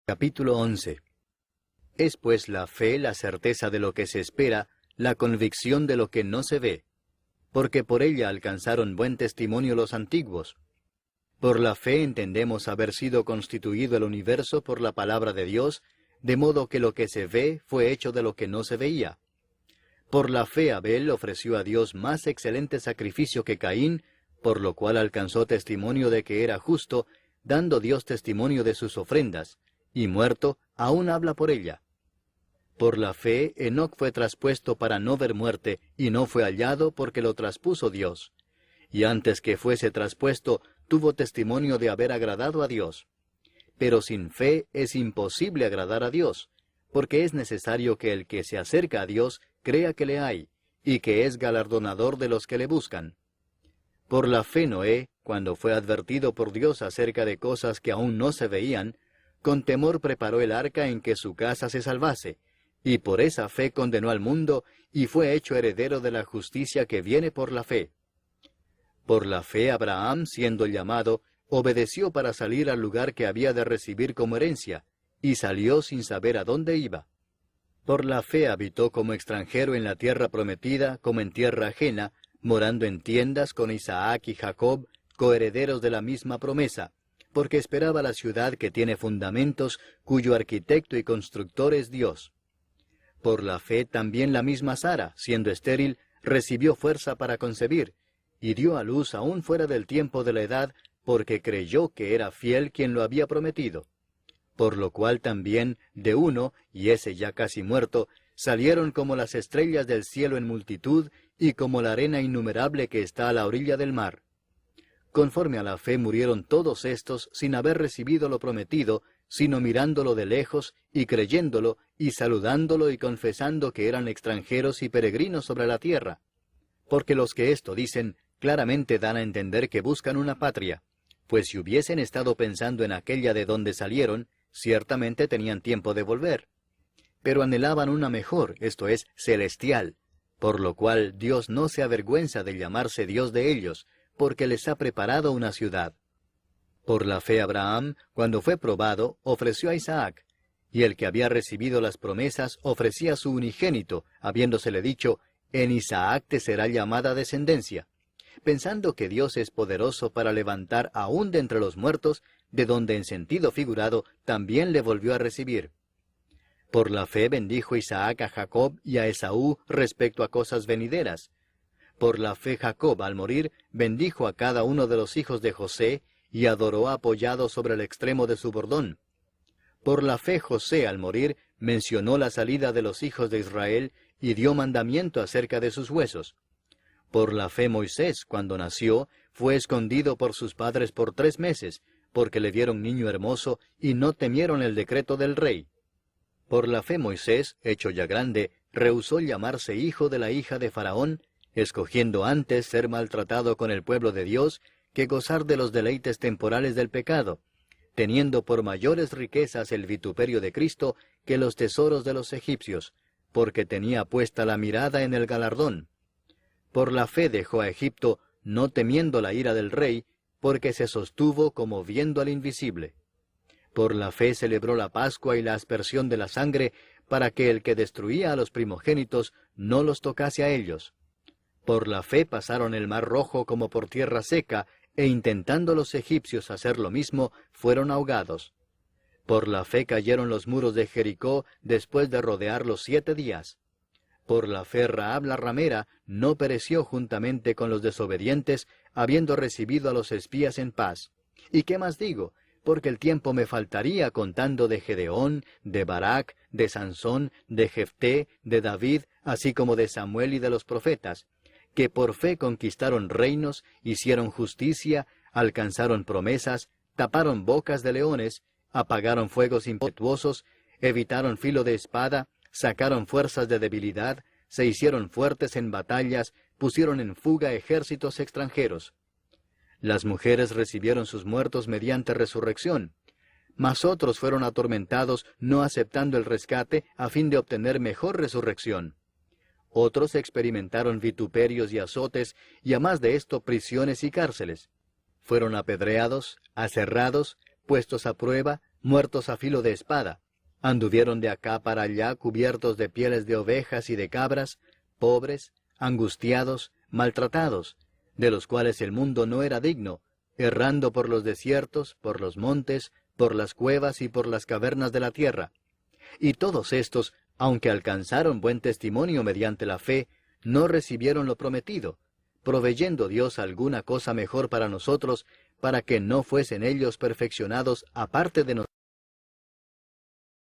Capítulo 11. Es pues la fe la certeza de lo que se espera, la convicción de lo que no se ve, porque por ella alcanzaron buen testimonio los antiguos. Por la fe entendemos haber sido constituido el universo por la palabra de Dios, de modo que lo que se ve fue hecho de lo que no se veía. Por la fe Abel ofreció a Dios más excelente sacrificio que Caín, por lo cual alcanzó testimonio de que era justo, dando Dios testimonio de sus ofrendas, y muerto, aún habla por ella. Por la fe Enoc fue traspuesto para no ver muerte, y no fue hallado porque lo traspuso Dios. Y antes que fuese traspuesto, tuvo testimonio de haber agradado a Dios. Pero sin fe es imposible agradar a Dios, porque es necesario que el que se acerca a Dios crea que le hay, y que es galardonador de los que le buscan. Por la fe Noé, cuando fue advertido por Dios acerca de cosas que aún no se veían, con temor preparó el arca en que su casa se salvase, y por esa fe condenó al mundo, y fue hecho heredero de la justicia que viene por la fe. Por la fe Abraham, siendo llamado, obedeció para salir al lugar que había de recibir como herencia, y salió sin saber a dónde iba. Por la fe habitó como extranjero en la tierra prometida, como en tierra ajena, morando en tiendas con Isaac y Jacob, coherederos de la misma promesa, porque esperaba la ciudad que tiene fundamentos, cuyo arquitecto y constructor es Dios. Por la fe también la misma Sara, siendo estéril, recibió fuerza para concebir, y dio a luz aún fuera del tiempo de la edad, porque creyó que era fiel quien lo había prometido. Por lo cual también, de uno, y ese ya casi muerto, salieron como las estrellas del cielo en multitud, y como la arena innumerable que está a la orilla del mar. Conforme a la fe murieron todos estos sin haber recibido lo prometido, sino mirándolo de lejos, y creyéndolo, y saludándolo y confesando que eran extranjeros y peregrinos sobre la tierra. Porque los que esto dicen, claramente dan a entender que buscan una patria, pues si hubiesen estado pensando en aquella de donde salieron, ciertamente tenían tiempo de volver. Pero anhelaban una mejor, esto es, celestial, por lo cual Dios no se avergüenza de llamarse Dios de ellos, porque les ha preparado una ciudad. Por la fe Abraham, cuando fue probado, ofreció a Isaac, y el que había recibido las promesas ofrecía a su unigénito, habiéndosele dicho, en Isaac te será llamada descendencia, pensando que Dios es poderoso para levantar aún de entre los muertos, de donde en sentido figurado también le volvió a recibir. Por la fe bendijo Isaac a Jacob y a Esaú respecto a cosas venideras. Por la fe Jacob, al morir, bendijo a cada uno de los hijos de José, y adoró apoyado sobre el extremo de su bordón. Por la fe José, al morir, mencionó la salida de los hijos de Israel, y dio mandamiento acerca de sus huesos. Por la fe Moisés, cuando nació, fue escondido por sus padres por 3 meses, porque le vieron niño hermoso, y no temieron el decreto del rey. Por la fe Moisés, hecho ya grande, rehusó llamarse hijo de la hija de Faraón, escogiendo antes ser maltratado con el pueblo de Dios, que gozar de los deleites temporales del pecado, teniendo por mayores riquezas el vituperio de Cristo que los tesoros de los egipcios, porque tenía puesta la mirada en el galardón. Por la fe dejó a Egipto, no temiendo la ira del rey, porque se sostuvo como viendo al invisible. Por la fe celebró la Pascua y la aspersión de la sangre, para que el que destruía a los primogénitos no los tocase a ellos. Por la fe pasaron el mar rojo como por tierra seca, e intentando los egipcios hacer lo mismo, fueron ahogados. Por la fe cayeron los muros de Jericó después de rodearlos 7 días. Por la fe Rahab la ramera no pereció juntamente con los desobedientes, habiendo recibido a los espías en paz. ¿Y qué más digo? Porque el tiempo me faltaría contando de Gedeón, de Barak, de Sansón, de Jefté, de David, así como de Samuel y de los profetas, que por fe conquistaron reinos, hicieron justicia, alcanzaron promesas, taparon bocas de leones, apagaron fuegos impetuosos, evitaron filo de espada, sacaron fuerzas de debilidad, se hicieron fuertes en batallas, pusieron en fuga ejércitos extranjeros. Las mujeres recibieron sus muertos mediante resurrección, mas otros fueron atormentados no aceptando el rescate a fin de obtener mejor resurrección. Otros experimentaron vituperios y azotes, y a más de esto prisiones y cárceles. Fueron apedreados, aserrados, puestos a prueba, muertos a filo de espada, anduvieron de acá para allá cubiertos de pieles de ovejas y de cabras, pobres, angustiados, maltratados, de los cuales el mundo no era digno, errando por los desiertos, por los montes, por las cuevas y por las cavernas de la tierra. Y todos estos, aunque alcanzaron buen testimonio mediante la fe, no recibieron lo prometido, proveyendo Dios alguna cosa mejor para nosotros, para que no fuesen ellos perfeccionados aparte de nosotros.